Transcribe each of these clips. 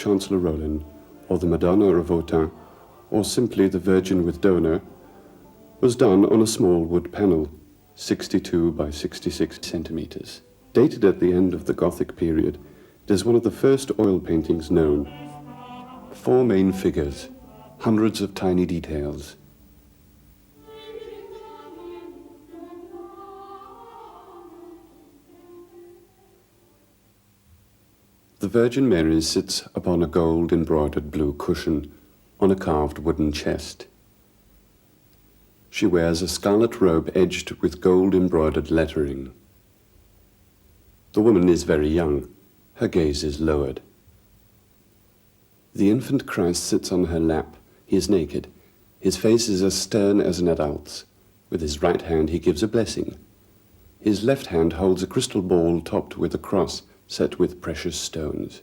Chancellor Rolin, or the Madonna of Autun, or simply the Virgin with Donor, was done on a small wood panel, 62 by 66 centimeters. Dated at the end of the Gothic period, it is one of the first oil paintings known. 4 main figures, hundreds of tiny details. The Virgin Mary sits upon a gold-embroidered blue cushion on a carved wooden chest. She wears a scarlet robe edged with gold-embroidered lettering. The woman is very young. Her gaze is lowered. The infant Christ sits on her lap. He is naked. His face is as stern as an adult's. With his right hand he gives a blessing. His left hand holds a crystal ball topped with a cross set with precious stones.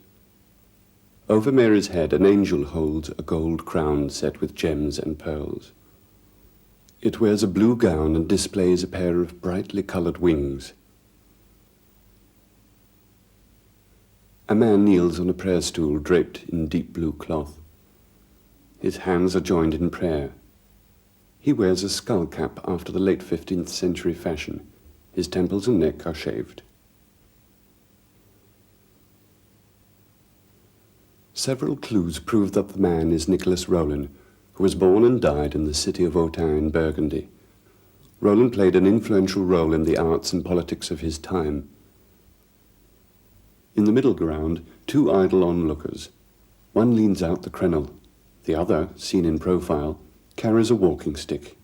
Over Mary's head an angel holds a gold crown set with gems and pearls. It wears a blue gown and displays a pair of brightly colored wings. A man kneels on a prayer stool draped in deep blue cloth. His hands are joined in prayer. He wears a skull cap after the late 15th century fashion. His temples and neck are shaved. Several clues prove that the man is Nicolas Rolin, who was born and died in the city of Autun in Burgundy. Rolin played an influential role in the arts and politics of his time. In the middle ground, 2 idle onlookers. One leans out the crenel. The other, seen in profile, carries a walking stick.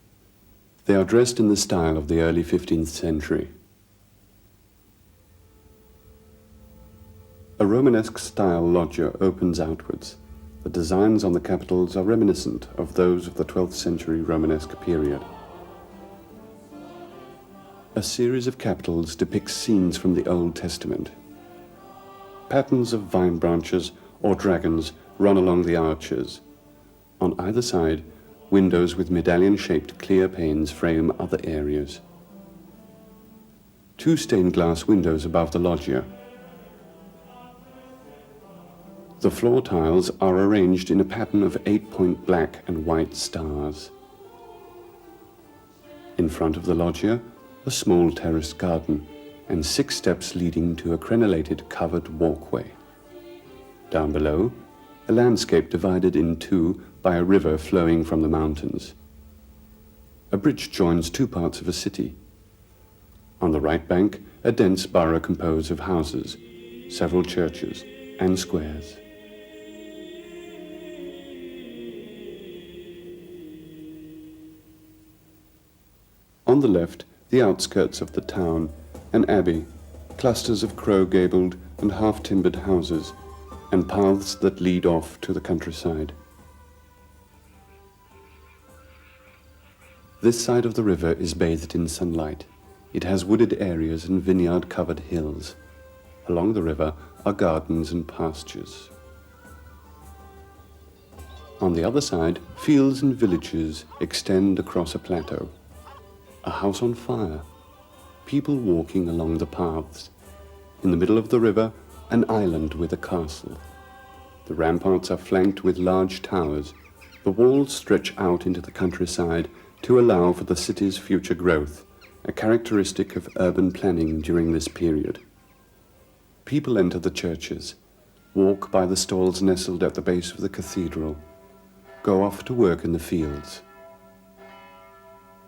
They are dressed in the style of the early 15th century. A Romanesque-style loggia opens outwards. The designs on the capitals are reminiscent of those of the 12th century Romanesque period. A series of capitals depicts scenes from the Old Testament. Patterns of vine branches or dragons run along the arches. On either side, windows with medallion-shaped clear panes frame other areas. 2 stained glass windows above the loggia. The floor tiles are arranged in a pattern of 8-point black and white stars. In front of the loggia, a small terraced garden and 6 steps leading to a crenellated covered walkway. Down below, a landscape divided in 2 by a river flowing from the mountains. A bridge joins 2 parts of a city. On the right bank, a dense borough composed of houses, several churches, and squares. On the left, the outskirts of the town, an abbey, clusters of crow-gabled and half-timbered houses, and paths that lead off to the countryside. This side of the river is bathed in sunlight. It has wooded areas and vineyard-covered hills. Along the river are gardens and pastures. On the other side, fields and villages extend across a plateau. A house on fire, people walking along the paths. In the middle of the river, an island with a castle. The ramparts are flanked with large towers. The walls stretch out into the countryside to allow for the city's future growth, a characteristic of urban planning during this period. People enter the churches, walk by the stalls nestled at the base of the cathedral, go off to work in the fields.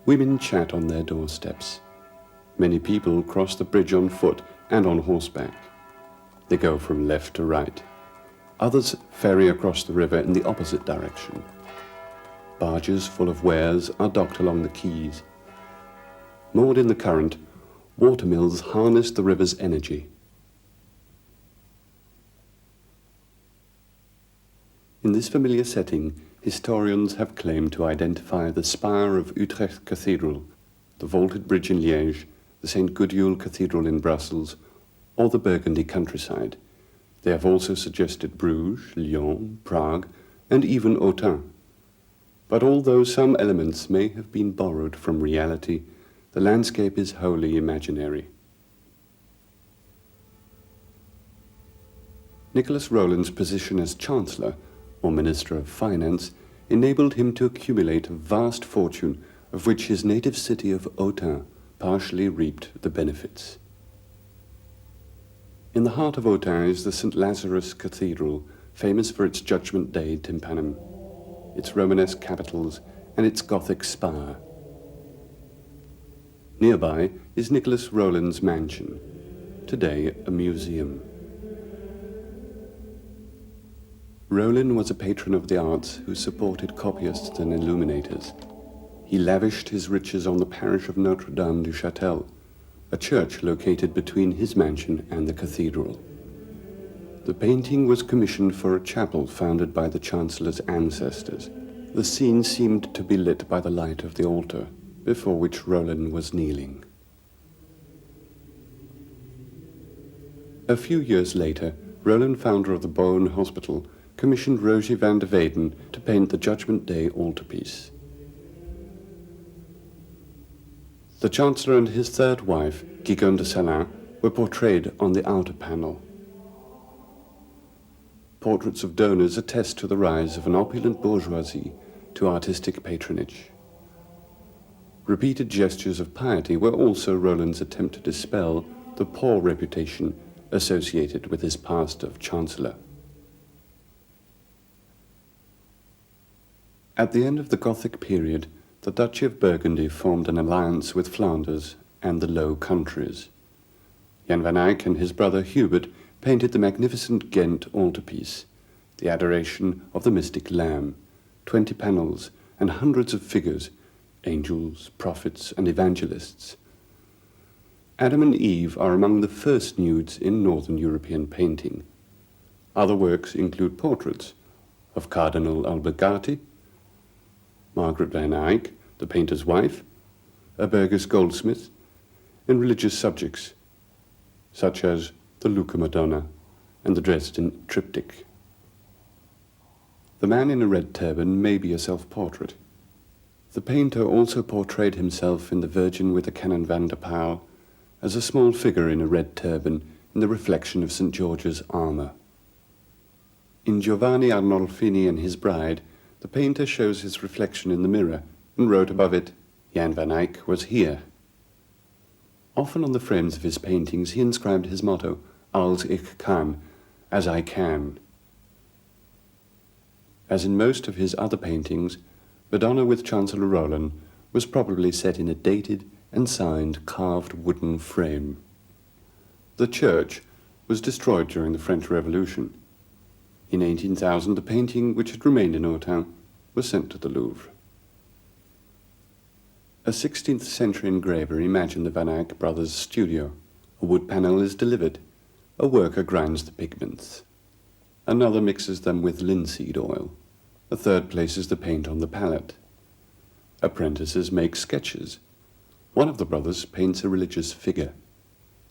Women chat on their doorsteps. Many people cross the bridge on foot and on horseback. They go from left to right. Others ferry across the river in the opposite direction. Barges full of wares are docked along the quays. Moored in the current, watermills harness the river's energy. In this familiar setting, historians have claimed to identify the spire of Utrecht Cathedral, the vaulted bridge in Liège, the St. Gudule Cathedral in Brussels, or the Burgundy countryside. They have also suggested Bruges, Lyon, Prague, and even Autun. But although some elements may have been borrowed from reality, the landscape is wholly imaginary. Nicolas Rolin's position as Chancellor, or Minister of Finance, enabled him to accumulate a vast fortune of which his native city of Autun partially reaped the benefits. In the heart of Autun is the St. Lazarus Cathedral, famous for its Judgment Day tympanum, its Romanesque capitals, and its Gothic spire. Nearby is Nicolas Rolin's mansion, today a museum. Rolin was a patron of the arts who supported copyists and illuminators. He lavished his riches on the parish of Notre-Dame du Châtel, a church located between his mansion and the cathedral. The painting was commissioned for a chapel founded by the Chancellor's ancestors. The scene seemed to be lit by the light of the altar, before which Rolin was kneeling. A few years later, Rolin, founder of the Beaune Hospital, commissioned Roger van der Weyden to paint the Judgment Day altarpiece. The Chancellor and his third wife, Guillaume de Salins, were portrayed on the outer panel. Portraits of donors attest to the rise of an opulent bourgeoisie to artistic patronage. Repeated gestures of piety were also Rolin's attempt to dispel the poor reputation associated with his past of Chancellor. At the end of the Gothic period, the Duchy of Burgundy formed an alliance with Flanders and the Low Countries. Jan van Eyck and his brother Hubert painted the magnificent Ghent altarpiece, the Adoration of the Mystic Lamb, 20 panels and hundreds of figures, angels, prophets, and evangelists. Adam and Eve are among the first nudes in Northern European painting. Other works include portraits of Cardinal Albergati, Margaret van Eyck, the painter's wife, a burgess goldsmith, and religious subjects, such as the Lucca Madonna and the Dresden triptych. The man in a red turban may be a self-portrait. The painter also portrayed himself in The Virgin with the Canon van der Pau as a small figure in a red turban in the reflection of St. George's armor. In Giovanni Arnolfini and His Bride, the painter shows his reflection in the mirror and wrote above it, "Jan van Eyck was here." Often on the frames of his paintings he inscribed his motto, "Als ich kann," as I can. As in most of his other paintings, Madonna with Chancellor Rolin was probably set in a dated and signed carved wooden frame. The church was destroyed during the French Revolution. In 18,000, the painting, which had remained in Autun, was sent to the Louvre. A 16th century engraver imagined the Van Eyck brothers' studio. A wood panel is delivered. A worker grinds the pigments. Another mixes them with linseed oil. A third places the paint on the palette. Apprentices make sketches. One of the brothers paints a religious figure.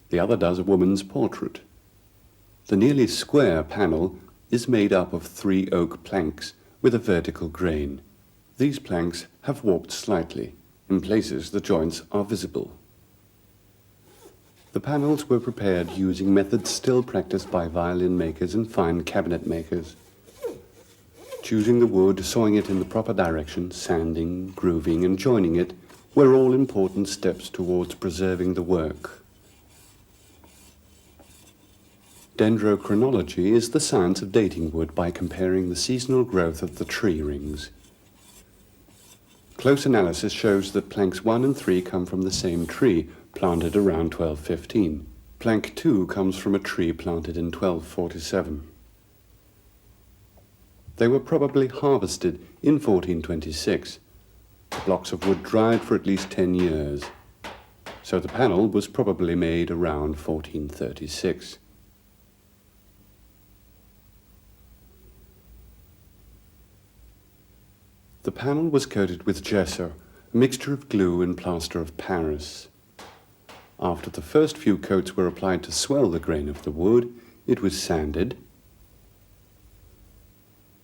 The other does a woman's portrait. The nearly square panel is made up of 3 oak planks with a vertical grain. These planks have warped slightly. In places, the joints are visible. The panels were prepared using methods still practiced by violin makers and fine cabinet makers. Choosing the wood, sawing it in the proper direction, sanding, grooving, and joining it were all important steps towards preserving the work. Dendrochronology is the science of dating wood by comparing the seasonal growth of the tree rings. Close analysis shows that planks 1 and 3 come from the same tree, planted around 1215. Plank 2 comes from a tree planted in 1247. They were probably harvested in 1426. The blocks of wood dried for at least 10 years, so the panel was probably made around 1436. The panel was coated with gesso, a mixture of glue and plaster of Paris. After the first few coats were applied to swell the grain of the wood, it was sanded.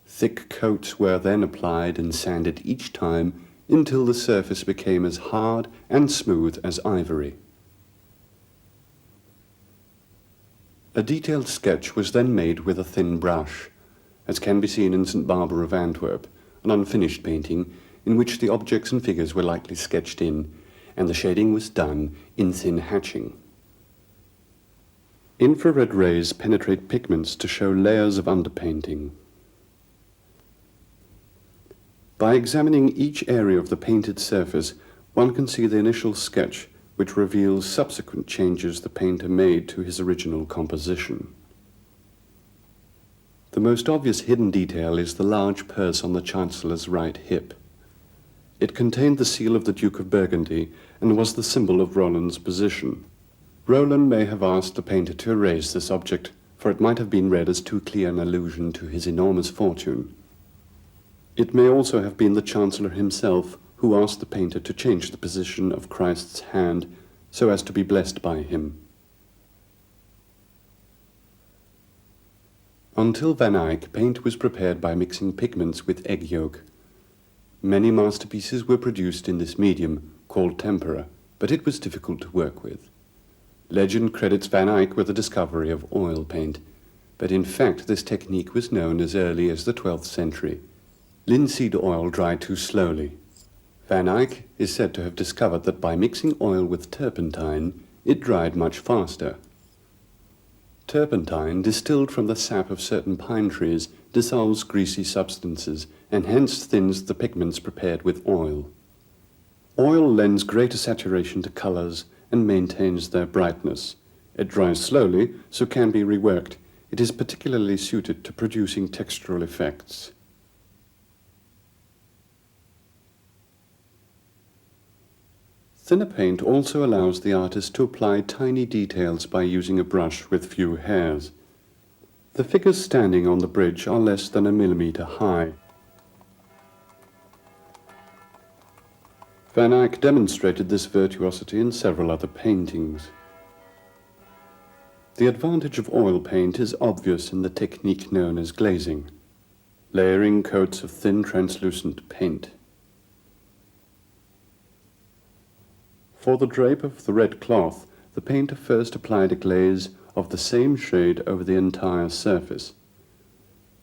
Thick coats were then applied and sanded each time until the surface became as hard and smooth as ivory. A detailed sketch was then made with a thin brush, as can be seen in St. Barbara of Antwerp, an unfinished painting in which the objects and figures were lightly sketched in, and the shading was done in thin hatching. Infrared rays penetrate pigments to show layers of underpainting. By examining each area of the painted surface, one can see the initial sketch, which reveals subsequent changes the painter made to his original composition. The most obvious hidden detail is the large purse on the Chancellor's right hip. It contained the seal of the Duke of Burgundy and was the symbol of Rolin's position. Rolin may have asked the painter to erase this object, for it might have been read as too clear an allusion to his enormous fortune. It may also have been the Chancellor himself who asked the painter to change the position of Christ's hand so as to be blessed by him. Until Van Eyck, paint was prepared by mixing pigments with egg yolk. Many masterpieces were produced in this medium, called tempera, but it was difficult to work with. Legend credits Van Eyck with the discovery of oil paint, but in fact this technique was known as early as the 12th century. Linseed oil dried too slowly. Van Eyck is said to have discovered that by mixing oil with turpentine, it dried much faster. Turpentine, distilled from the sap of certain pine trees, dissolves greasy substances and hence thins the pigments prepared with oil. Oil lends greater saturation to colors and maintains their brightness. It dries slowly, so can be reworked. It is particularly suited to producing textural effects. Thinner paint also allows the artist to apply tiny details by using a brush with few hairs. The figures standing on the bridge are less than 1 millimeter high. Van Eyck demonstrated this virtuosity in several other paintings. The advantage of oil paint is obvious in the technique known as glazing, layering coats of thin translucent paint. For the drape of the red cloth, the painter first applied a glaze of the same shade over the entire surface.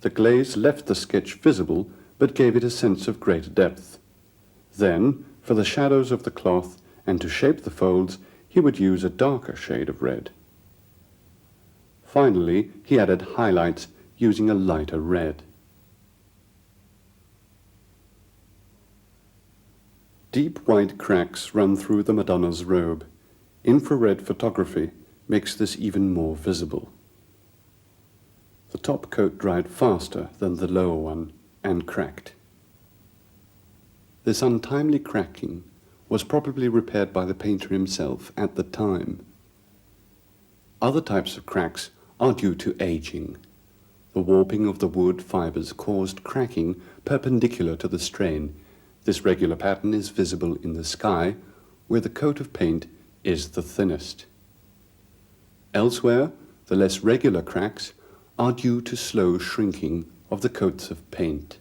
The glaze left the sketch visible, but gave it a sense of greater depth. Then, for the shadows of the cloth and to shape the folds, he would use a darker shade of red. Finally, he added highlights using a lighter red. Deep white cracks run through the Madonna's robe. Infrared photography makes this even more visible. The top coat dried faster than the lower one and cracked. This untimely cracking was probably repaired by the painter himself at the time. Other types of cracks are due to aging. The warping of the wood fibers caused cracking perpendicular to the strain. This regular pattern is visible in the sky, where the coat of paint is the thinnest. Elsewhere, the less regular cracks are due to slow shrinking of the coats of paint,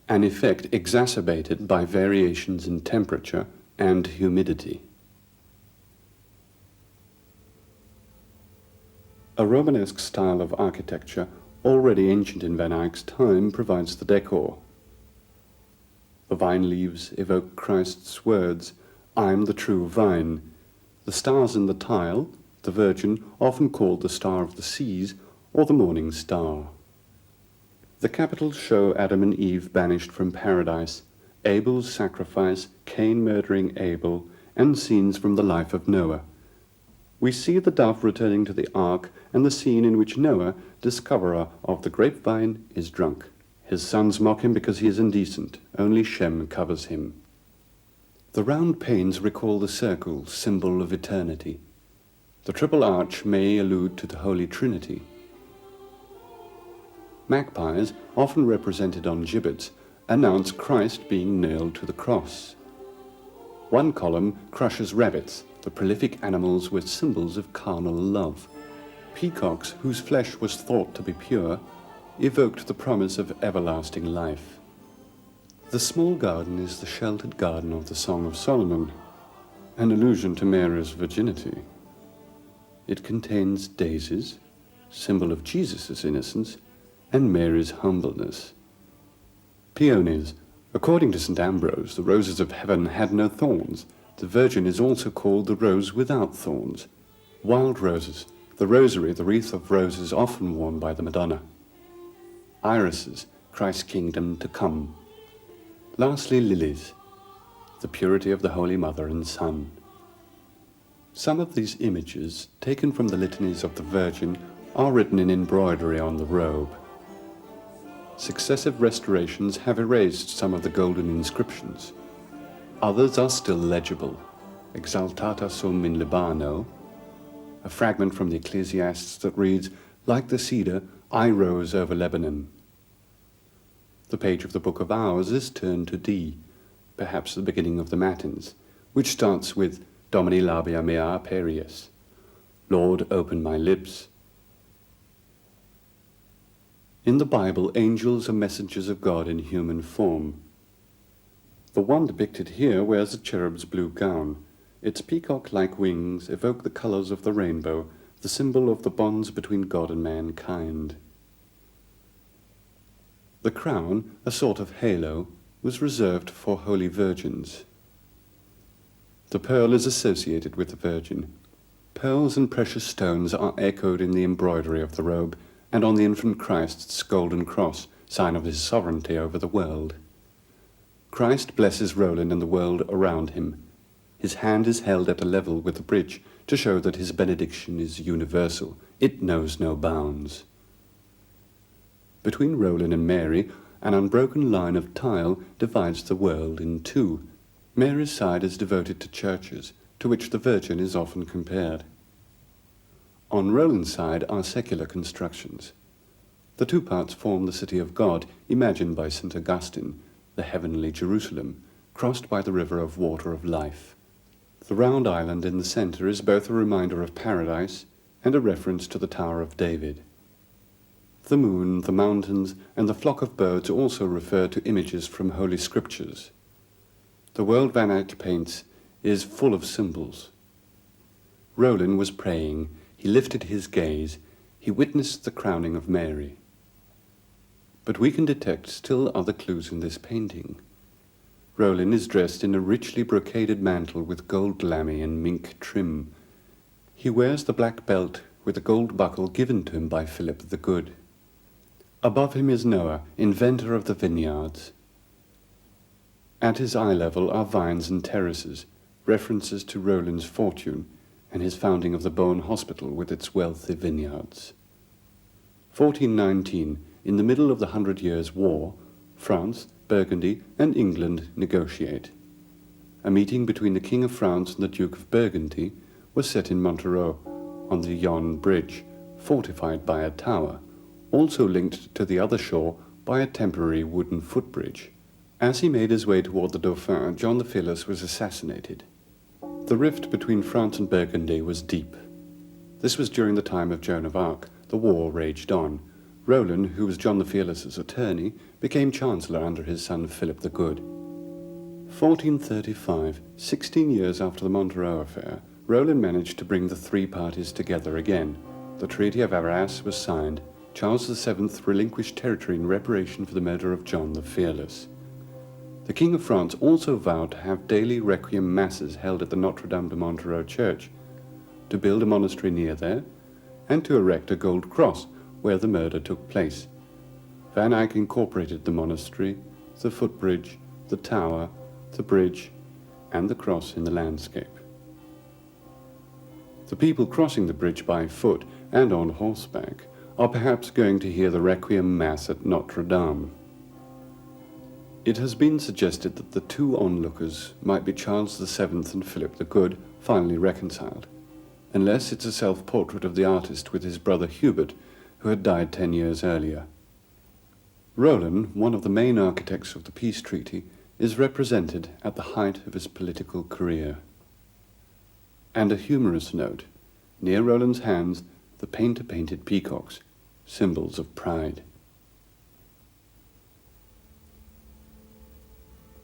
an effect exacerbated by variations in temperature and humidity. A Romanesque style of architecture, already ancient in Van Eyck's time, provides the decor. The vine leaves evoke Christ's words, "I am the true vine." The stars in the tile, the Virgin, often called the Star of the Seas or the Morning Star. The capitals show Adam and Eve banished from paradise, Abel's sacrifice, Cain murdering Abel, and scenes from the life of Noah. We see the dove returning to the ark and the scene in which Noah, discoverer of the grapevine, is drunk. His sons mock him because he is indecent. Only Shem covers him. The round panes recall the circle, symbol of eternity. The triple arch may allude to the Holy Trinity. Magpies, often represented on gibbets, announce Christ being nailed to the cross. One column crushes rabbits, the prolific animals were symbols of carnal love. Peacocks, whose flesh was thought to be pure, evoked the promise of everlasting life. The small garden is the sheltered garden of the Song of Solomon, an allusion to Mary's virginity. It contains daisies, symbol of Jesus' innocence, and Mary's humbleness. Peonies. According to St. Ambrose, the roses of heaven had no thorns. The Virgin is also called the rose without thorns. Wild roses. The rosary, the wreath of roses often worn by the Madonna. Irises. Christ's kingdom to come. Lastly, lilies. The purity of the Holy Mother and Son. Some of these images, taken from the litanies of the Virgin, are written in embroidery on the robe. Successive restorations have erased some of the golden inscriptions. Others are still legible. Exaltata sum in Libano, a fragment from the Ecclesiastes that reads, "Like the cedar, I rose over Lebanon." The page of the Book of Hours is turned to D, perhaps the beginning of the Matins, which starts with Domini labia mea aperius, Lord, open my lips. In the Bible, angels are messengers of God in human form. The one depicted here wears a cherub's blue gown. Its peacock-like wings evoke the colors of the rainbow, the symbol of the bonds between God and mankind. The crown, a sort of halo, was reserved for holy virgins. The pearl is associated with the Virgin. Pearls and precious stones are echoed in the embroidery of the robe and on the infant Christ's golden cross, sign of his sovereignty over the world. Christ blesses Rolin and the world around him. His hand is held at a level with the bridge to show that his benediction is universal. It knows no bounds. Between Rolin and Mary, an unbroken line of tile divides the world in two. Mary's side is devoted to churches, to which the Virgin is often compared. On Rolin's side are secular constructions. The two parts form the city of God, imagined by St. Augustine, the heavenly Jerusalem, crossed by the river of water of life. The round island in the center is both a reminder of paradise and a reference to the Tower of David. The moon, the mountains, and the flock of birds also refer to images from Holy Scriptures. The world Van Eyck paints is full of symbols. Rolin was praying. He lifted his gaze. He witnessed the crowning of Mary. But we can detect still other clues in this painting. Rolin is dressed in a richly brocaded mantle with gold lamy and mink trim. He wears the black belt with a gold buckle given to him by Philip the Good. Above him is Noah, inventor of the vineyards. At his eye level are vines and terraces, references to Rolin's fortune and his founding of the Beaune Hospital with its wealthy vineyards. 1419, in the middle of the 100 Years' War, France, Burgundy, and England negotiate. A meeting between the King of France and the Duke of Burgundy was set in Montereau, on the Yonne Bridge, fortified by a tower, also linked to the other shore by a temporary wooden footbridge. As he made his way toward the Dauphin, John the Fearless was assassinated. The rift between France and Burgundy was deep. This was during the time of Joan of Arc. The war raged on. Rolin, who was John the Fearless's attorney, became Chancellor under his son Philip the Good. 1435, 16 years after the Montereau affair, Rolin managed to bring the three parties together again. The Treaty of Arras was signed. Charles VII relinquished territory in reparation for the murder of John the Fearless. The King of France also vowed to have daily requiem masses held at the Notre-Dame de Montereau church, to build a monastery near there, and to erect a gold cross where the murder took place. Van Eyck incorporated the monastery, the footbridge, the tower, the bridge, and the cross in the landscape. The people crossing the bridge by foot and on horseback are perhaps going to hear the requiem mass at Notre-Dame. It has been suggested that the two onlookers might be Charles VII and Philip the Good, finally reconciled, unless it's a self-portrait of the artist with his brother Hubert, who had died 10 years earlier. Rolin, one of the main architects of the peace treaty, is represented at the height of his political career. And a humorous note, near Rolin's hands, the painter painted peacocks, symbols of pride.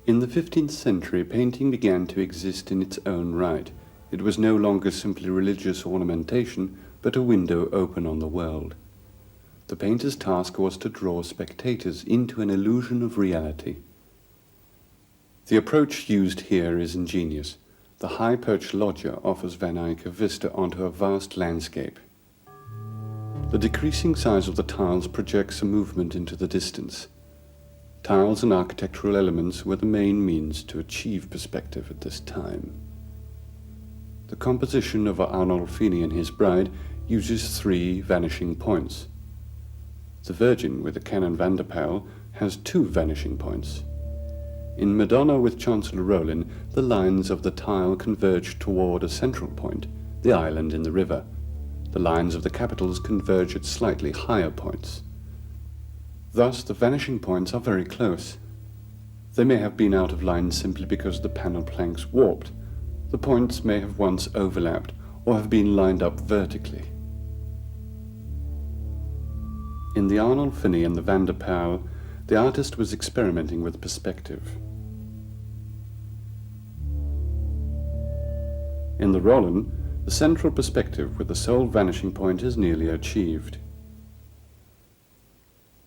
In the 15th century, painting began to exist in its own right. It was no longer simply religious ornamentation, but a window open on the world. The painter's task was to draw spectators into an illusion of reality. The approach used here is ingenious. The high-perched loggia offers Van Eyck a vista onto a vast landscape. The decreasing size of the tiles projects a movement into the distance. Tiles and architectural elements were the main means to achieve perspective at this time. The composition of Arnolfini and his bride uses 3 vanishing points. The Virgin with the Canon van der Pijl has 2 vanishing points. In Madonna with Chancellor Rolin, the lines of the tile converge toward a central point, the island in the river. The lines of the capitals converge at slightly higher points. Thus, the vanishing points are very close. They may have been out of line simply because the panel planks warped. The points may have once overlapped or have been lined up vertically. In the Arnolfini and the van der Pijl, the artist was experimenting with perspective. In the Rolin, the central perspective with the sole vanishing point is nearly achieved.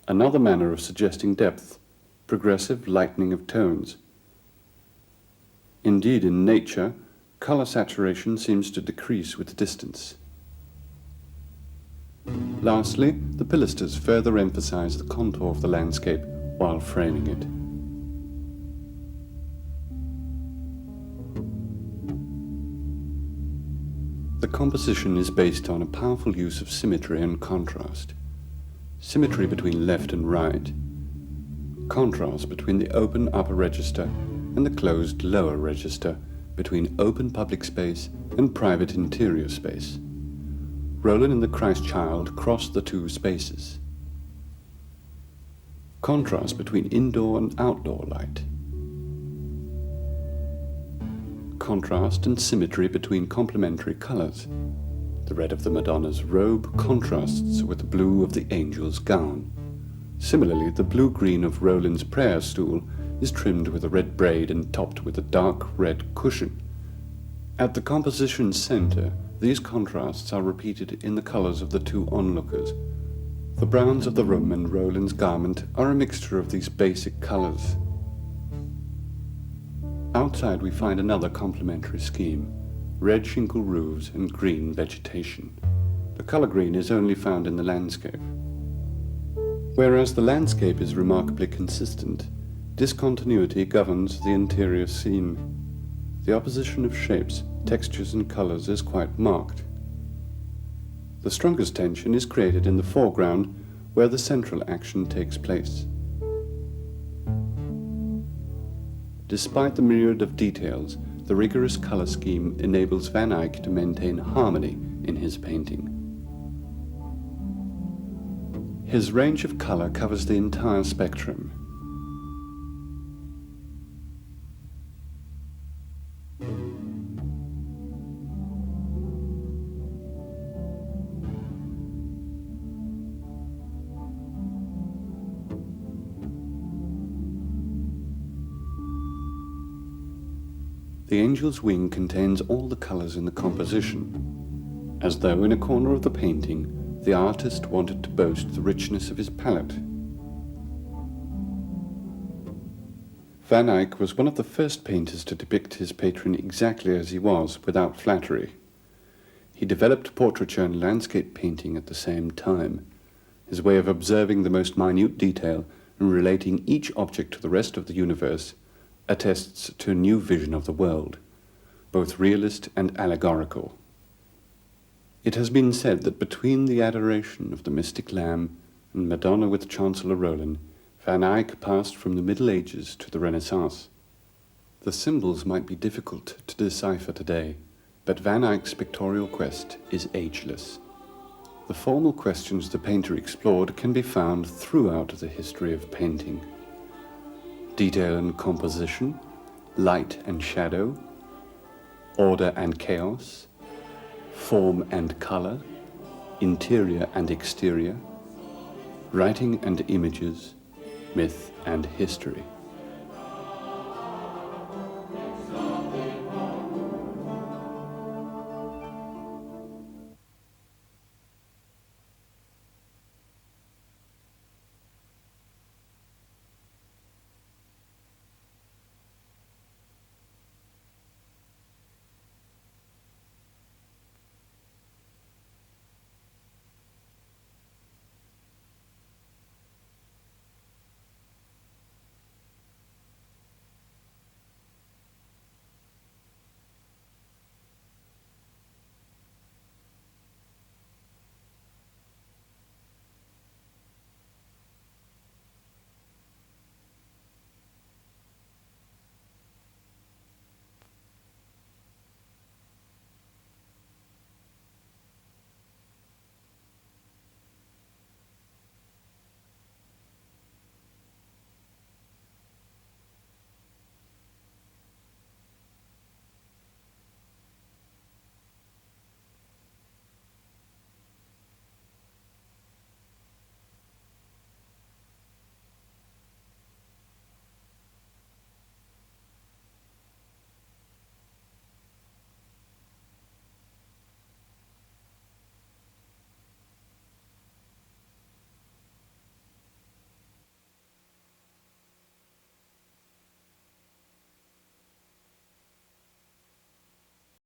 Another manner of suggesting depth, progressive lightening of tones. Indeed, in nature, color saturation seems to decrease with distance. Lastly, the pilasters further emphasize the contour of the landscape while framing it. The composition is based on a powerful use of symmetry and contrast. Symmetry between left and right. Contrast between the open upper register and the closed lower register, between open public space and private interior space. Rolin and the Christ Child cross the 2 spaces. Contrast between indoor and outdoor light. Contrast and symmetry between complementary colors. The red of the Madonna's robe contrasts with the blue of the angel's gown. Similarly, the blue-green of Rolin's prayer stool is trimmed with a red braid and topped with a dark red cushion. At the composition's center, these contrasts are repeated in the colors of the 2 onlookers. The browns of the room and Rolin's garment are a mixture of these basic colors. Outside we find another complementary scheme, red shingle roofs and green vegetation. The color green is only found in the landscape. Whereas the landscape is remarkably consistent, discontinuity governs the interior scene. The opposition of shapes, textures and colors is quite marked. The strongest tension is created in the foreground, where the central action takes place. Despite the myriad of details, the rigorous color scheme enables Van Eyck to maintain harmony in his painting. His range of color covers the entire spectrum. The angel's wing contains all the colors in the composition, as though in a corner of the painting the artist wanted to boast the richness of his palette. Van Eyck was one of the first painters to depict his patron exactly as he was, without flattery. He developed portraiture and landscape painting at the same time. His way of observing the most minute detail and relating each object to the rest of the universe attests to a new vision of the world, both realist and allegorical. It has been said that between the adoration of the mystic Lamb and Madonna with Chancellor Rolin, Van Eyck passed from the Middle Ages to the Renaissance. The symbols might be difficult to decipher today, but Van Eyck's pictorial quest is ageless. The formal questions the painter explored can be found throughout the history of painting. Detail and composition, light and shadow, order and chaos, form and color, interior and exterior, writing and images, myth and history.